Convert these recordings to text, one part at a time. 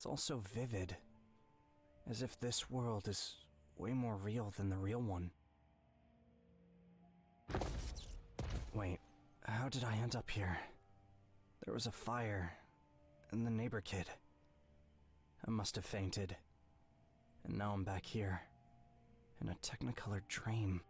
It's all so vivid. As if this world is way more real than the real one. Wait, how did I end up here? There was a fire, and the neighbor kid. I must have fainted. And now I'm back here, in a technicolor dream.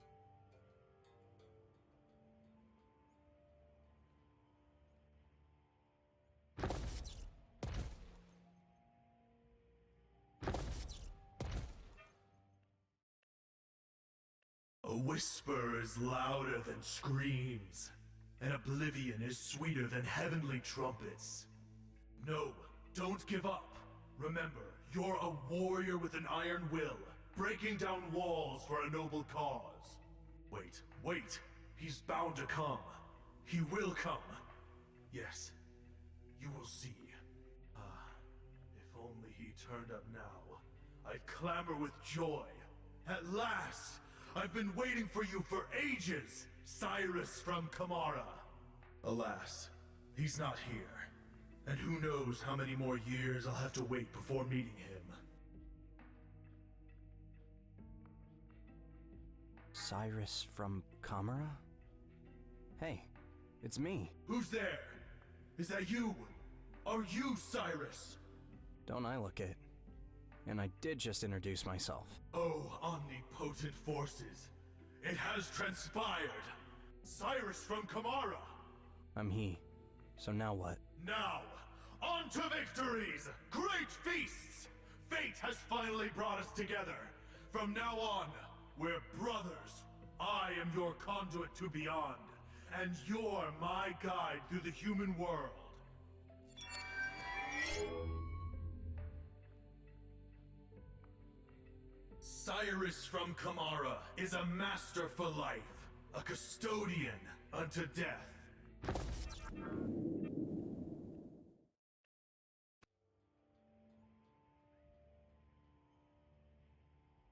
A whisper is louder than screams, and oblivion is sweeter than heavenly trumpets. No, don't give up. Remember, you're a warrior with an iron will, breaking down walls for a noble cause. Wait, he's bound to come. He will come. Yes, you will see. If only he turned up now, I'd clamor with joy. At last! I've been waiting for you for ages, Cyrus from Kamara. Alas, he's not here. And who knows how many more years I'll have to wait before meeting him. Cyrus from Kamara? Hey, it's me. Who's there? Is that you? Are you Cyrus? Don't I look it? And I did just introduce myself. Oh, omnipotent forces. It has transpired. Cyrus from Kamara. I'm he. So now what? Now, on to victories! Great feasts! Fate has finally brought us together. From now on, we're brothers. I am your conduit to beyond, and you're my guide through the human world. Cyrus from Kamara is a master for life, a custodian unto death.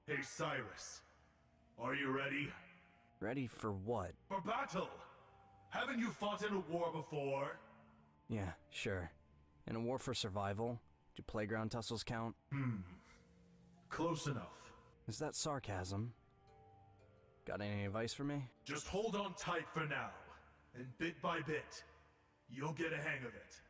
Hey Cyrus, are you ready? Ready for what? For battle! Haven't you fought in a war before? Yeah, sure. In a war for survival? Do playground tussles count? Close enough. Is that sarcasm? Got any advice for me? Just hold on tight for now, and bit by bit, you'll get a hang of it.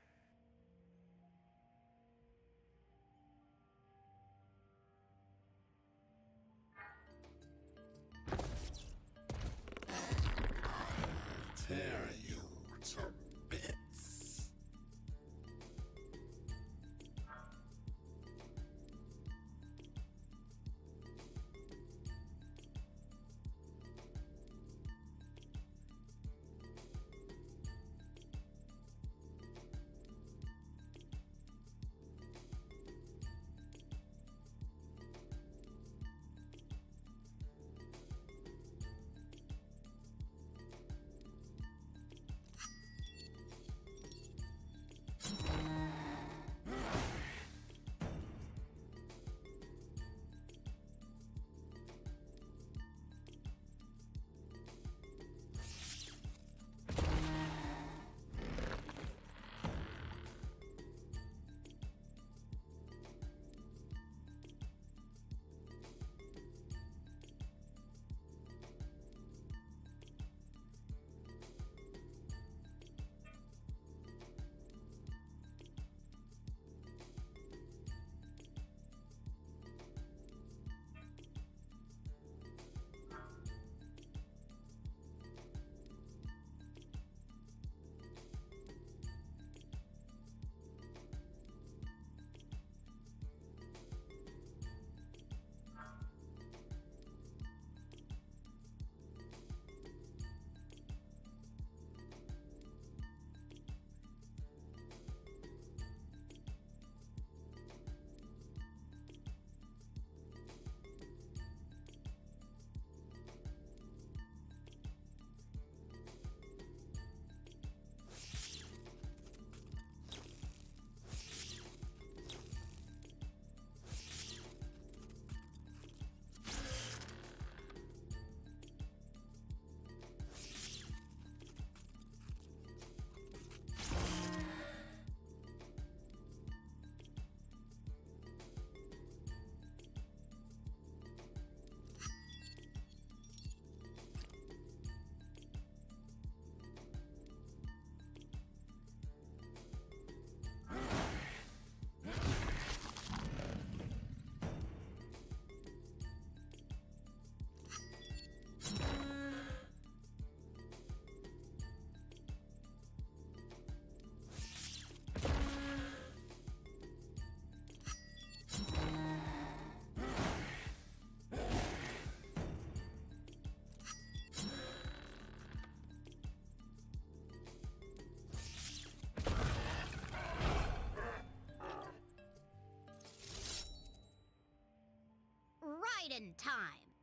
Tear you to bits.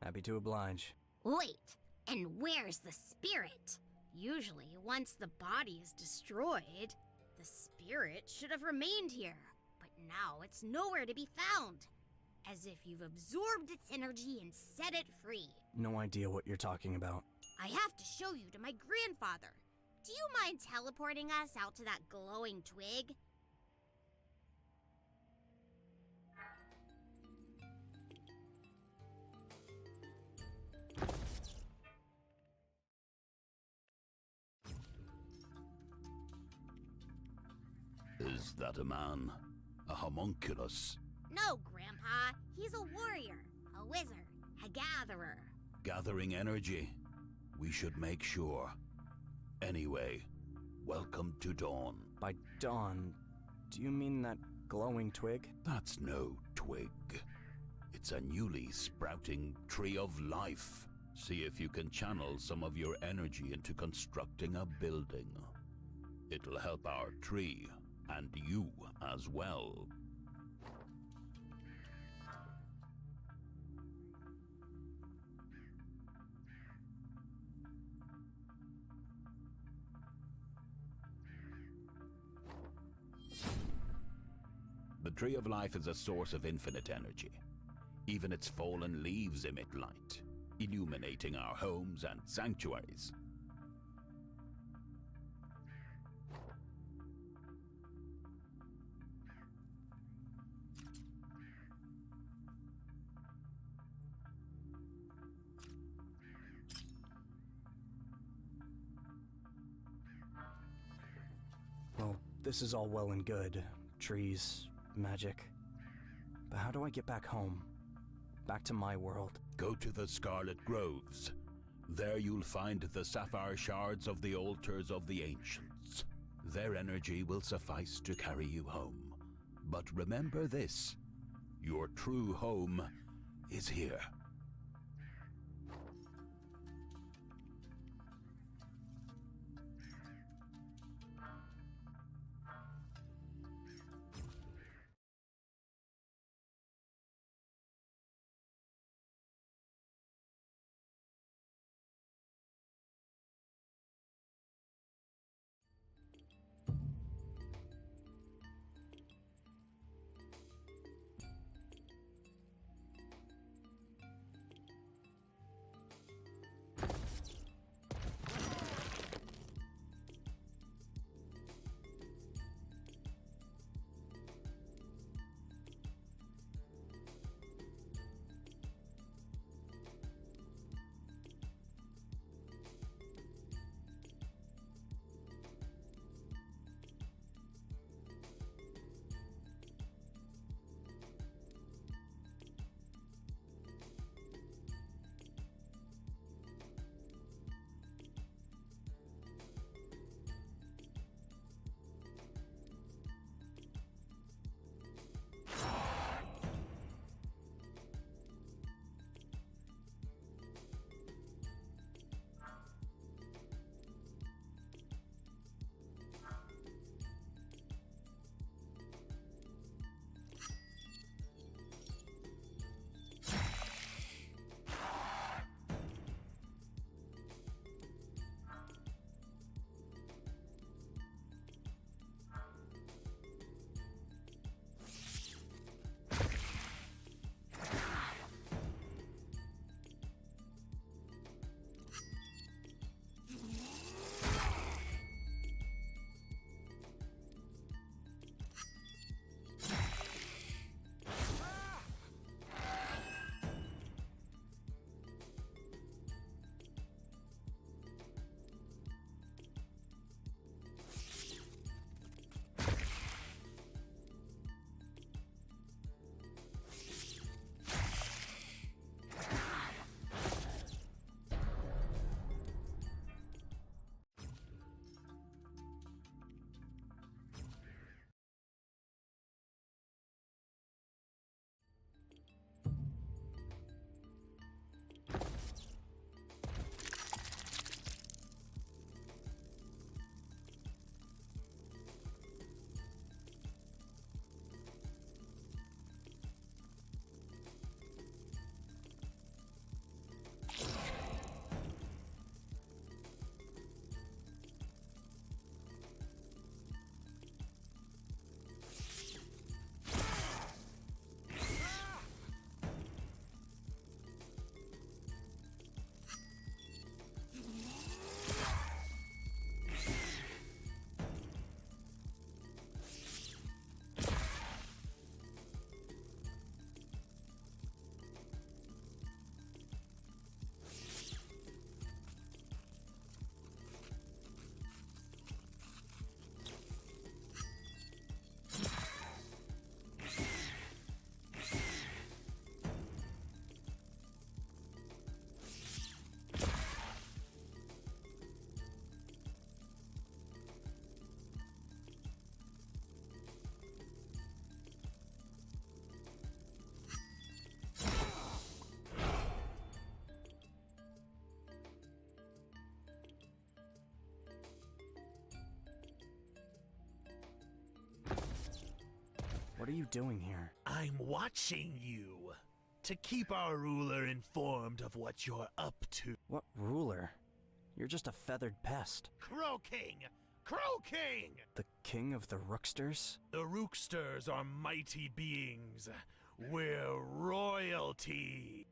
Happy to oblige. Wait, and where's the spirit? Usually, once the body is destroyed, the spirit should have remained here. But now it's nowhere to be found. As if you've absorbed its energy and set it free. No idea what you're talking about. I have to show you to my grandfather. Do you mind teleporting us out to that glowing twig? Is that a man? A homunculus? No, Grandpa. He's a warrior, a wizard, a gatherer. Gathering energy? We should make sure. Anyway, welcome to Dawn. By dawn, do you mean that glowing twig? That's no twig. It's a newly sprouting tree of life. See if you can channel some of your energy into constructing a building. It'll help our tree, and you as well. The Tree of Life is a source of infinite energy. Even its fallen leaves emit light, illuminating our homes and sanctuaries. Well, this is all well and good. Trees, magic. But how do I get back home? Back to my world? Go to the Scarlet Groves. There you'll find the sapphire shards of the altars of the ancients. Their energy will suffice to carry you home. But remember this, your true home is here. What are you doing here? I'm watching you to keep our ruler informed of what you're up to. What ruler? You're just a feathered pest. Crow King! Crow King! The king of the Rooksters? The Rooksters are mighty beings. We're royalty.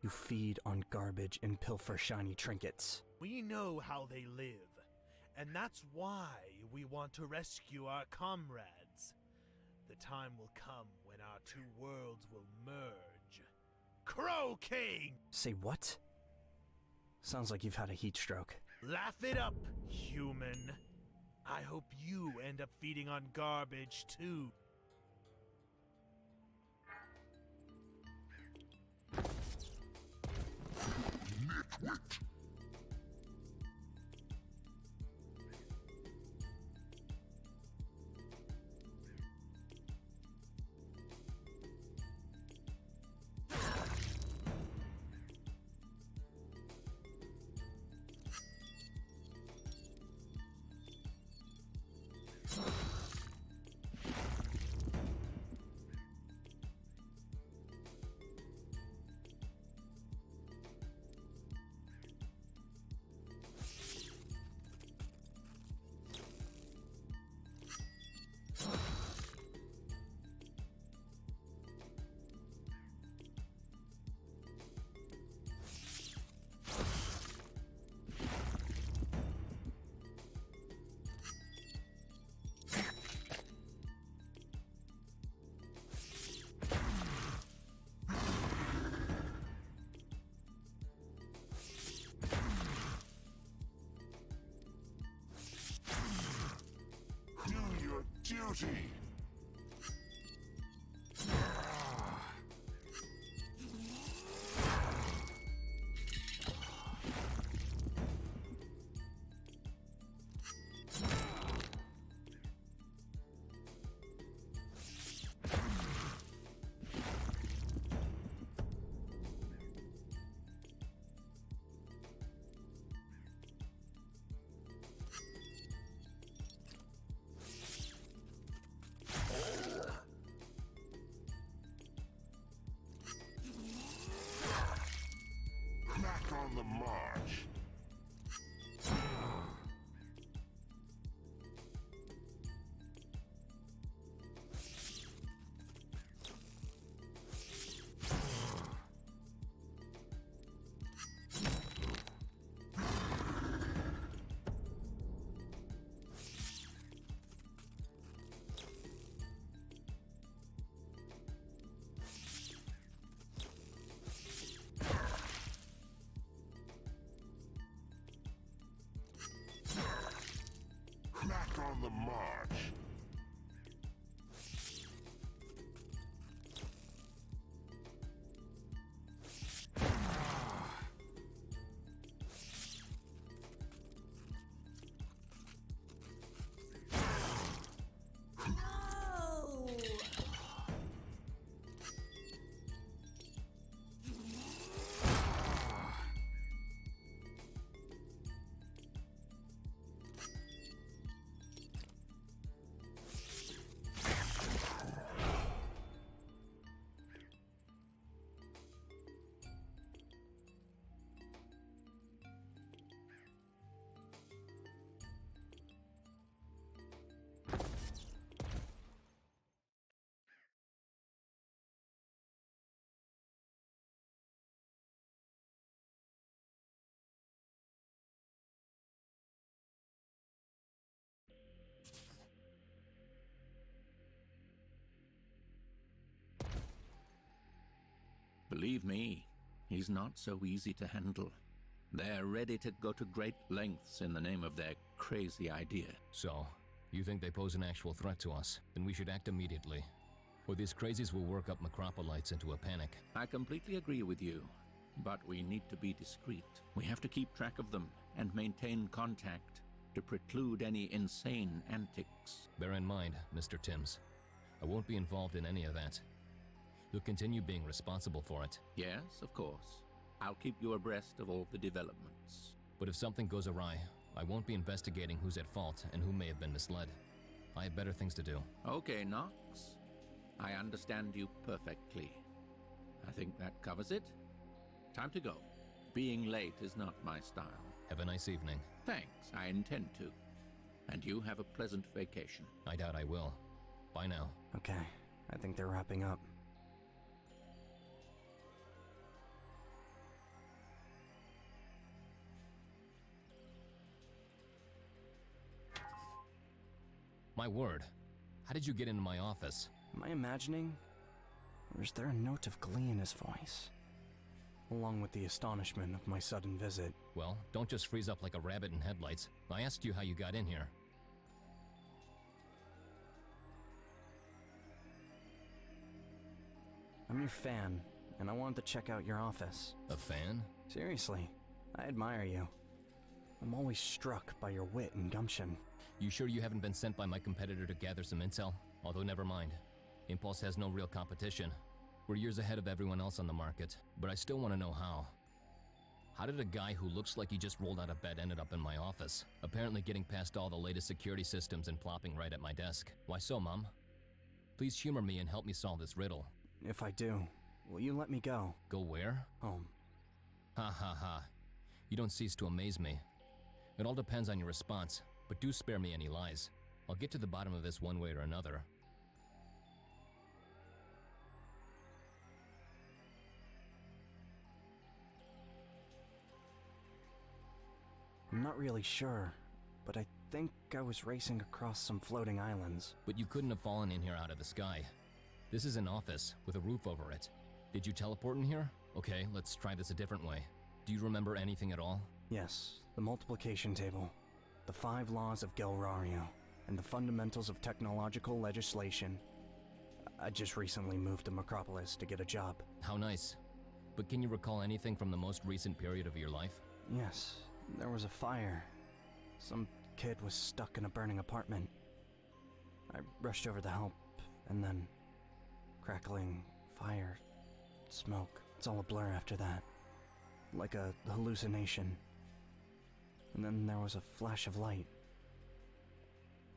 You feed on garbage and pilfer shiny trinkets. We know how they live, and that's why we want to rescue our comrades. The time will come when our two worlds will merge. Crow King! Say what? Sounds like you've had a heat stroke. Laugh it up, human. I hope you end up feeding on garbage too. Duty! Back on the march. Believe me, he's not so easy to handle. They're ready to go to great lengths in the name of their crazy idea. So, you think they pose an actual threat to us? Then we should act immediately. Or these crazies will work up Macropolites into a panic. I completely agree with you, but we need to be discreet. We have to keep track of them and maintain contact to preclude any insane antics. Bear in mind, Mr. Timms, I won't be involved in any of that. You'll continue being responsible for it. Yes, of course. I'll keep you abreast of all the developments. But if something goes awry, I won't be investigating who's at fault and who may have been misled. I have better things to do. Okay, Knox. I understand you perfectly. I think that covers it. Time to go. Being late is not my style. Have a nice evening. Thanks, I intend to. And you have a pleasant vacation. I doubt I will. Bye now. Okay, I think they're wrapping up. My word. How did you get into my office? Am I imagining? Or is there a note of glee in his voice? Along with the astonishment of my sudden visit. Well, don't just freeze up like a rabbit in headlights. I asked you how you got in here. I'm your fan, and I wanted to check out your office. A fan? Seriously, I admire you. I'm always struck by your wit and gumption. You sure you haven't been sent by my competitor to gather some intel? Although never mind. Impulse has no real competition. We're years ahead of everyone else on the market, but I still want to know how. How did a guy who looks like he just rolled out of bed ended up in my office? Apparently getting past all the latest security systems and plopping right at my desk. Why so, Mom? Please humor me and help me solve this riddle. If I do, will you let me go? Go where? Home. Ha ha ha. You don't cease to amaze me. It all depends on your response, but do spare me any lies. I'll get to the bottom of this one way or another. I'm not really sure, but I think I was racing across some floating islands. But you couldn't have fallen in here out of the sky. This is an office with a roof over it. Did you teleport in here? Okay, let's try this a different way. Do you remember anything at all? Yes, the multiplication table, the 5 laws of Gelrario, and the fundamentals of technological legislation. I just recently moved to Macropolis to get a job. How nice. But can you recall anything from the most recent period of your life? Yes, there was a fire. Some kid was stuck in a burning apartment. I rushed over to help, and then crackling, fire, smoke. It's all a blur after that. Like a hallucination. And then there was a flash of light.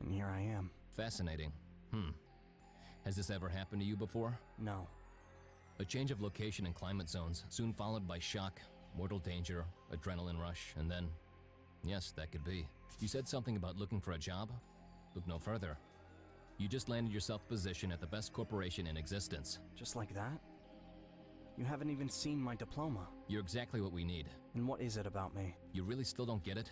And here I am. Fascinating. Has this ever happened to you before? No. A change of location and climate zones, soon followed by shock, mortal danger, adrenaline rush, and then... Yes, that could be. You said something about looking for a job? Look no further. You just landed yourself a position at the best corporation in existence. Just like that? You haven't even seen my diploma. You're exactly what we need. And what is it about me? You really still don't get it?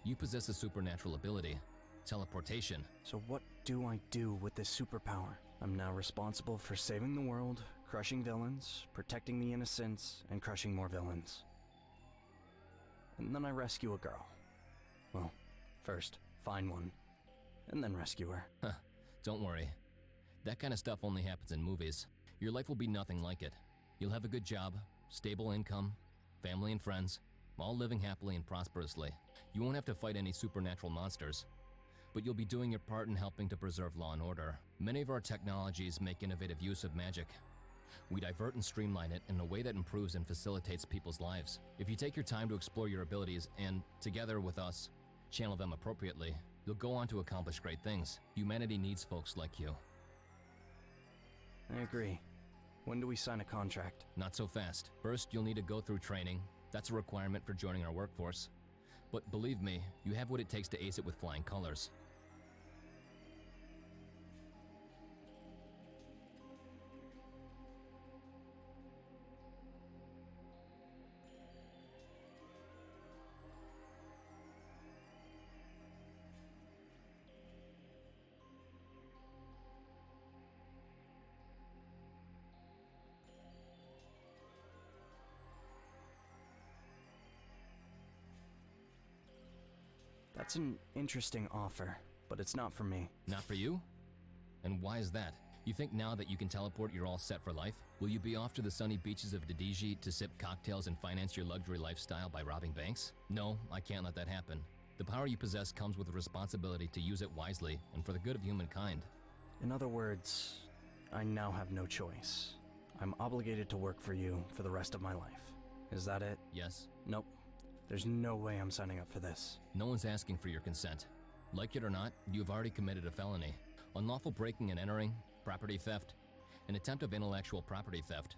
You possess a supernatural ability. Teleportation. So what do I do with this superpower? I'm now responsible for saving the world, crushing villains, protecting the innocents, and crushing more villains. And then I rescue a girl. Well, first, find one, and then rescue her. Huh, don't worry. That kind of stuff only happens in movies. Your life will be nothing like it. You'll have a good job, stable income, family and friends, all living happily and prosperously. You won't have to fight any supernatural monsters, but you'll be doing your part in helping to preserve law and order. Many of our technologies make innovative use of magic. We divert and streamline it in a way that improves and facilitates people's lives. If you take your time to explore your abilities and, together with us, channel them appropriately, you'll go on to accomplish great things. Humanity needs folks like you. I agree. When do we sign a contract? Not so fast. First, you'll need to go through training. That's a requirement for joining our workforce. But believe me, you have what it takes to ace it with flying colors. That's an interesting offer, but it's not for me. Not for you? And why is that? You think now that you can teleport you're all set for life? Will you be off to the sunny beaches of Dediji to sip cocktails and finance your luxury lifestyle by robbing banks? No, I can't let that happen. The power you possess comes with the responsibility to use it wisely and for the good of humankind. In other words, I now have no choice. I'm obligated to work for you for the rest of my life. Is that it? Yes? Nope. There's no way I'm signing up for this. No one's asking for your consent. Like it or not, you've already committed a felony. Unlawful breaking and entering, property theft, an attempt of intellectual property theft.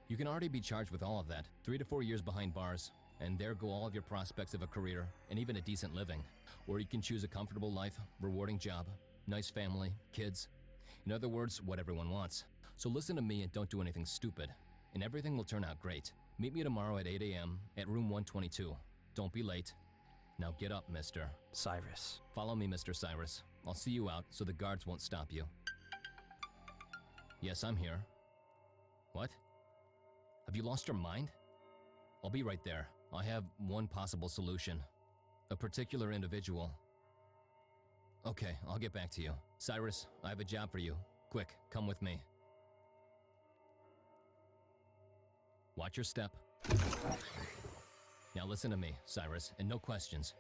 You can already be charged with all of that. 3 to 4 years behind bars, and there go all of your prospects of a career and even a decent living. Or you can choose a comfortable life, rewarding job, nice family, kids. In other words, what everyone wants. So listen to me and don't do anything stupid, and everything will turn out great. Meet me tomorrow at 8 a.m. at room 122. Don't be late. Now get up, mister. Cyrus. Follow me, Mr. Cyrus. I'll see you out so the guards won't stop you. Yes, I'm here. What? Have you lost your mind? I'll be right there. I have one possible solution. A particular individual. Okay, I'll get back to you. Cyrus, I have a job for you. Quick, come with me. Watch your step. Now listen to me, Cyrus, and no questions.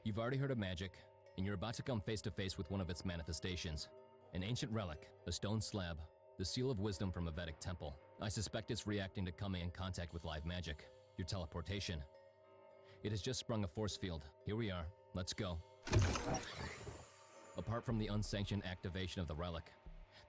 You've already heard of magic, and you're about to come face to face with one of its manifestations. An ancient relic, a stone slab, the seal of wisdom from a Vedic temple. I suspect it's reacting to coming in contact with live magic, your teleportation. It has just sprung a force field. Here we are. Let's go. Apart from the unsanctioned activation of the relic,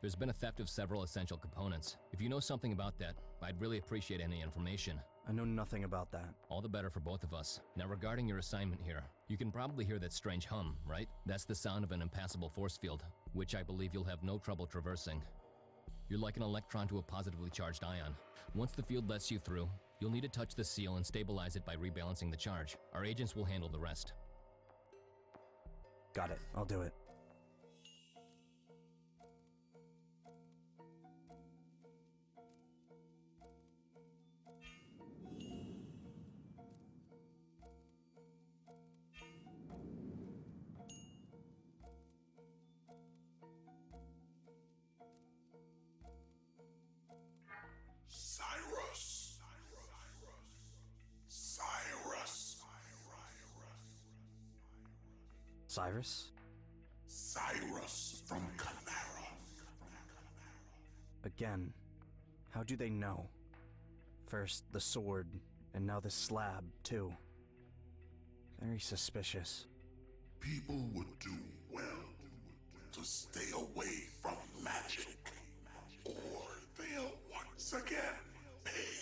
there's been a theft of several essential components. If you know something about that, I'd really appreciate any information. I know nothing about that. All the better for both of us. Now regarding your assignment here, you can probably hear that strange hum, right? That's the sound of an impassable force field, which I believe you'll have no trouble traversing. You're like an electron to a positively charged ion. Once the field lets you through, you'll need to touch the seal and stabilize it by rebalancing the charge. Our agents will handle the rest. Got it. I'll do it. Cyrus. Cyrus. Cyrus? Cyrus from Chimera. Again. How do they know? First the sword, and now this slab, too. Very suspicious. People would do well to stay away from magic, or they'll once again pay